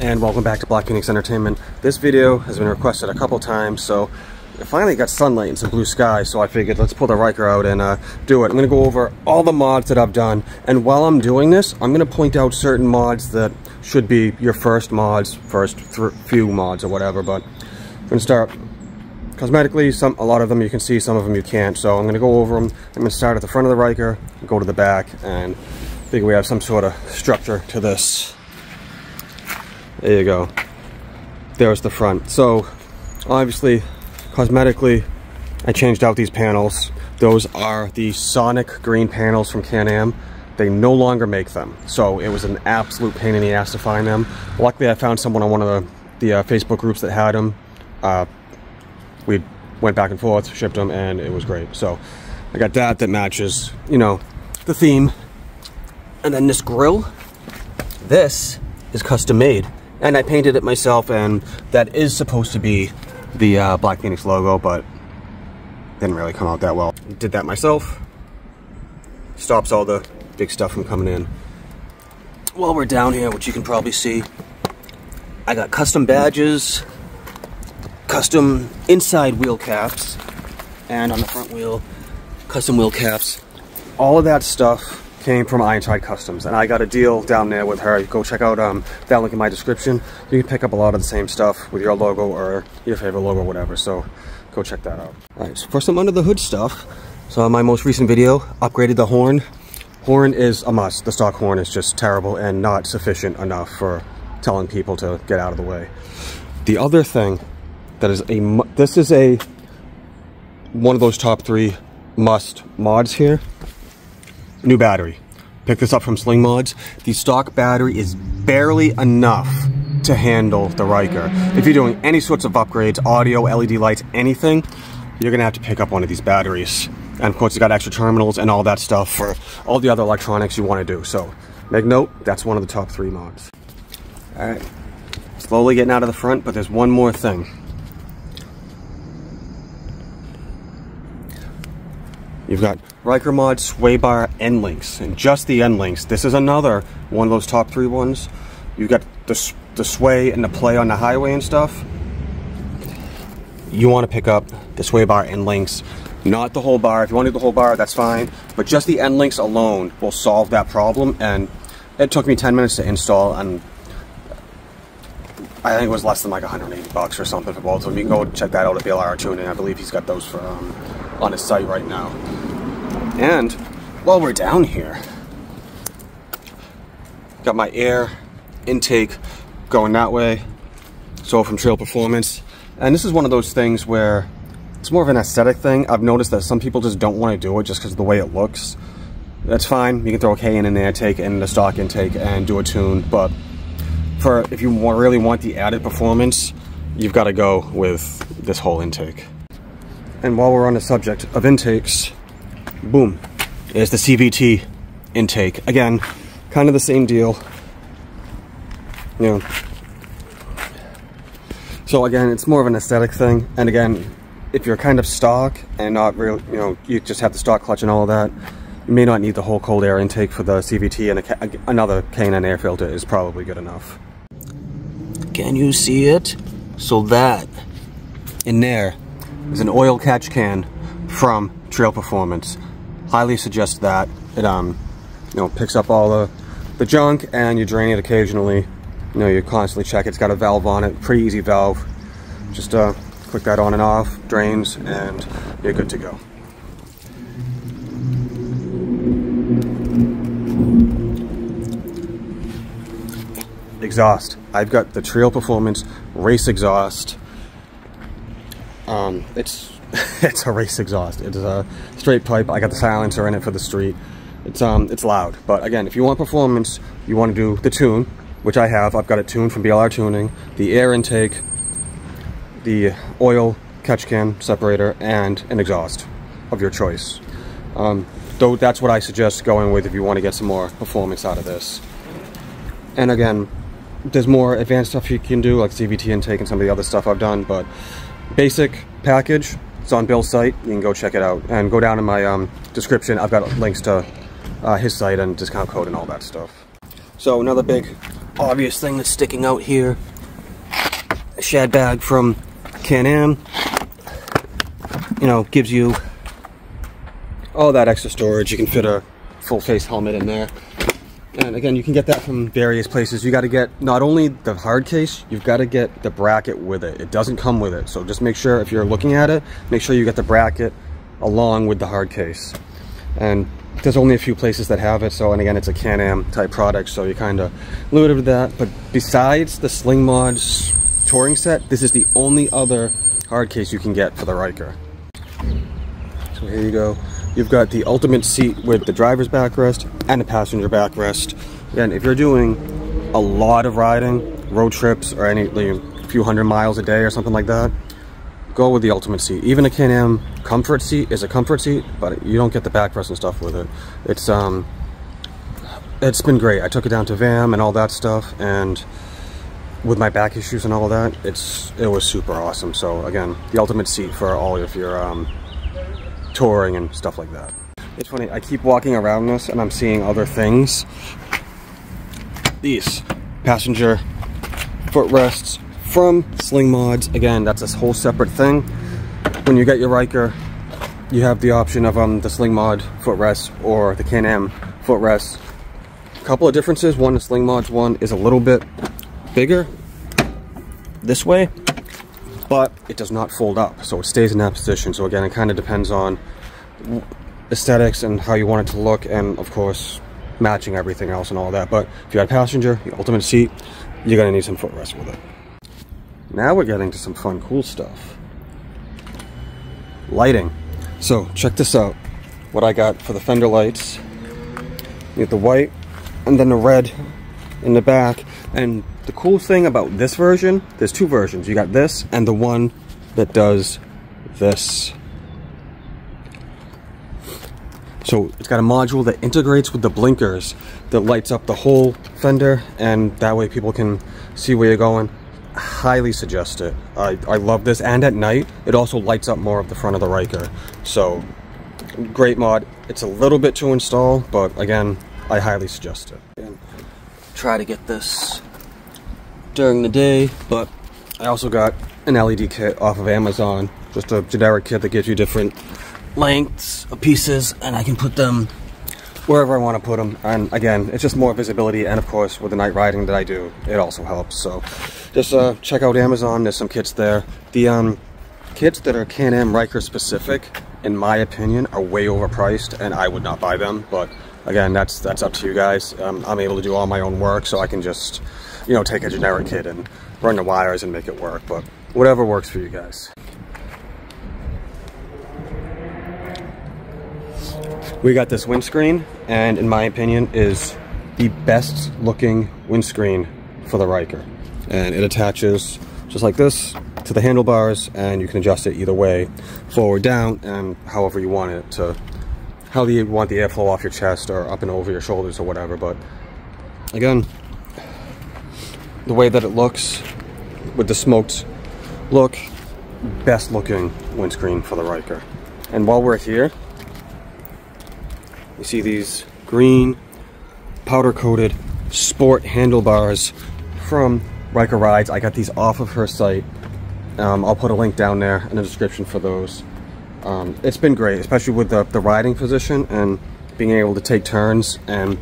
and welcome back to Blackphoenix Entertainment. This video has been requested a couple times, so I finally got sunlight and some blue sky, so I figured let's pull the Ryker out and do it. I'm going to go over all the mods that I've done, and while I'm doing this, I'm going to point out certain mods that should be your first mods, first few mods or whatever, but I'm going to start cosmetically. A lot of them you can see, some of them you can't, so I'm going to go over them. I'm going to start at the front of the Ryker, go to the back, and figure we have some sort of structure to this. There you go. There's the front. So obviously, cosmetically, I changed out these panels. Those are the Sonic green panels from Can Am. They no longer make them, so it was an absolute pain in the ass to find them. Luckily, I found someone on one of the Facebook groups that had them. We went back and forth, shipped them, and it was great. So I got that matches, you know, the theme. And then this grill, this is custom made. And I painted it myself, and that is supposed to be the Blackphoenix logo, but didn't really come out that well. Did that myself. Stops all the big stuff from coming in. While we're down here, which you can probably see, I got custom badges, custom inside wheel caps, and on the front wheel, custom wheel caps. All of that stuff came from Ironside Customs, and I got a deal down there with her. Go check out that link in my description. You can pick up a lot of the same stuff with your logo or your favorite logo or whatever, so go check that out. Alright, so for some under the hood stuff, so on my most recent video, upgraded the horn. Horn is a must. The stock horn is just terrible and not sufficient enough for telling people to get out of the way. The other thing that is this is one of those top 3 must mods here. New battery. Pick this up from slingmods. The stock battery is barely enough to handle the Ryker. If you're doing any sorts of upgrades, audio, LED lights, anything, you're gonna have to pick up one of these batteries. And of course, it's got extra terminals and all that stuff for all the other electronics you want to do. So make note, that's one of the top 3 mods. All right, slowly getting out of the front, but there's one more thing. You've got Rykermod swaybar endlinks, and just the endlinks. This is another one of those top 3 ones. You've got the sway and the play on the highway and stuff. You want to pick up the swaybar endlinks, not the whole bar. If you want to do the whole bar, that's fine, but just the endlinks alone will solve that problem. And it took me 10 minutes to install, and I think it was less than like 180 bucks or something for both of them. You can go check that out at BLRtuning. I believe he's got those for on his site right now. And while we're down here, got my air intake going that way, so from Treal Performance. And this is one of those things where it's more of an aesthetic thing. I've noticed that some people just don't want to do it just because of the way it looks. That's fine. You can throw a K in there, take in the stock intake, and do a tune. But if you really want the added performance, you've got to go with this whole intake. And while we're on the subject of intakes, boom, is the CVT intake. Again, kind of the same deal. You know. So again, it's more of an aesthetic thing. And again, if you're kind of stock and not real, you know, you just have the stock clutch and all of that, you may not need the whole cold air intake for the CVT, and another K&N air filter is probably good enough. Can you see it? So that in there is an oil catch can from Treal Performance. Highly suggest that. It you know, picks up all the junk, and you drain it occasionally. You know, you constantly check it. It's got a valve on it, pretty easy valve. Just click that on and off, drains, and you're good to go. Exhaust. I've got the Treal Performance race exhaust. It's a race exhaust. It's a straight pipe. I got the silencer in it for the street. It's loud, but again, if you want performance, you want to do the tune, which I have. I've got it tuned from BLRtuning, the air intake, the oil catch can separator, and an exhaust of your choice. Though that's what I suggest going with if you want to get some more performance out of this. And again, there's more advanced stuff you can do, like CVT intake and some of the other stuff I've done, but basic package, it's on Bill's site. You can go check it out, and go down in my description. I've got links to his site and discount code and all that stuff. So another big obvious thing that's sticking out here, a shad bag from Can Am. You know, gives you all that extra storage. You can fit a full face helmet in there. And again, you can get that from various places. You got to get not only the hard case, you've got to get the bracket with it. It doesn't come with it. So just make sure, if you're looking at it, make sure you get the bracket along with the hard case. And there's only a few places that have it. So, and again, it's a Can Am type product, so you're kind of limited with that. But besides the slingmods touring set, this is the only other hard case you can get for the Ryker. So here you go. You've got the ultimate seat with the driver's backrest and the passenger backrest. Again, if you're doing a lot of riding, road trips, or any a few hundred miles a day or something like that, go with the ultimate seat. Even a Can Am comfort seat is a comfort seat, but you don't get the backrest and stuff with it. It's been great. I took it down to VAM and all that stuff, and with my back issues and all of that, it was super awesome. So again, the ultimate seat for all of your touring and stuff like that. It's funny, I keep walking around this and I'm seeing other things. These passenger footrests from slingmods. Again, that's a whole separate thing. When you get your Ryker, you have the option of the slingmod footrest or the Can Am footrest. A couple of differences. One, the slingmods one is a little bit bigger this way, but it does not fold up, so it stays in that position. So again, it kind of depends on aesthetics and how you want it to look, and of course matching everything else and all that. But if you had passenger, your ultimate seat, you're gonna need some footrest with it. Now we're getting to some fun, cool stuff. Lighting. So check this out. What I got for the fender lights. You get the white and then the red in the back. And the cool thing about this version, there's two versions. You got this and the one that does this. So it's got a module that integrates with the blinkers that lights up the whole fender, and that way people can see where you're going. Highly suggest it. I love this, and at night it also lights up more of the front of the Ryker. So great mod. It's a little bit to install, but again, I highly suggest it. And try to get this during the day, but I also got an LED kit off of Amazon, just a generic kit that gives you different lengths of pieces, and I can put them wherever I want to put them. And again, it's just more visibility, and of course with the night riding that I do, it also helps. So just check out Amazon. There's some kits there. The kits that are Can Am Ryker specific, in my opinion, are way overpriced, and I would not buy them. But again, that's up to you guys. I'm able to do all my own work, so I can just, you know, take a generic kit and run the wires and make it work. But whatever works for you guys. We got this windscreen, and in my opinion is the best looking windscreen for the Ryker. And it attaches just like this to the handlebars, and you can adjust it either way, forward, down, and however you want it to, how you want the airflow off your chest or up and over your shoulders or whatever. But again, the way that it looks with the smoked look, best looking windscreen for the Ryker. And while we're here, you see these green powder coated sport handlebars from Rykerrides. I got these off of her site. I'll put a link down there in the description for those. It's been great, especially with the riding position and being able to take turns and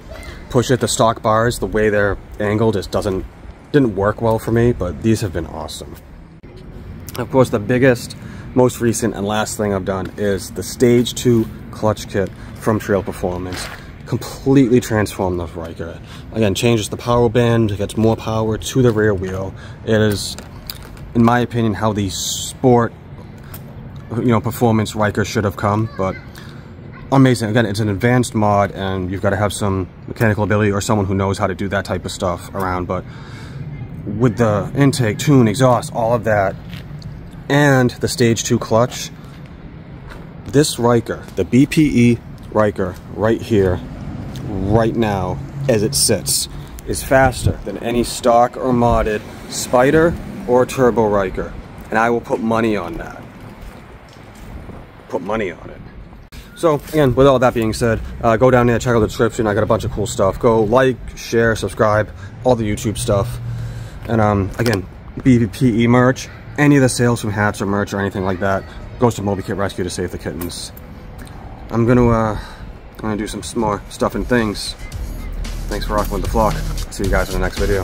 push it. The stock bars, the way they're angled, just didn't work well for me, but these have been awesome. Of course, the biggest, most recent and last thing I've done is the Stage 2 clutch kit from Treal Performance. Completely transformed the Ryker. Again, changes the power band, gets more power to the rear wheel. It is, in my opinion, how the sport, you know, performance Ryker should have come. But amazing. Again, it's an advanced mod, and you've got to have some mechanical ability or someone who knows how to do that type of stuff around. But with the intake, tune, exhaust, all of that, and the Stage 2 clutch, this Ryker, the BPE Ryker right here, right now, as it sits, is faster than any stock or modded Spyder or Turbo Ryker. And I will put money on that. Put money on it. So again, with all that being said, go down there, check out the description. I got a bunch of cool stuff. Go like, share, subscribe, all the YouTube stuff. And again, BPE merch, any of the sales from hats or merch or anything like that goes to Moby Kit Rescue to save the kittens. I'm gonna do some more stuff and things. Thanks for rocking with the flock. See you guys in the next video.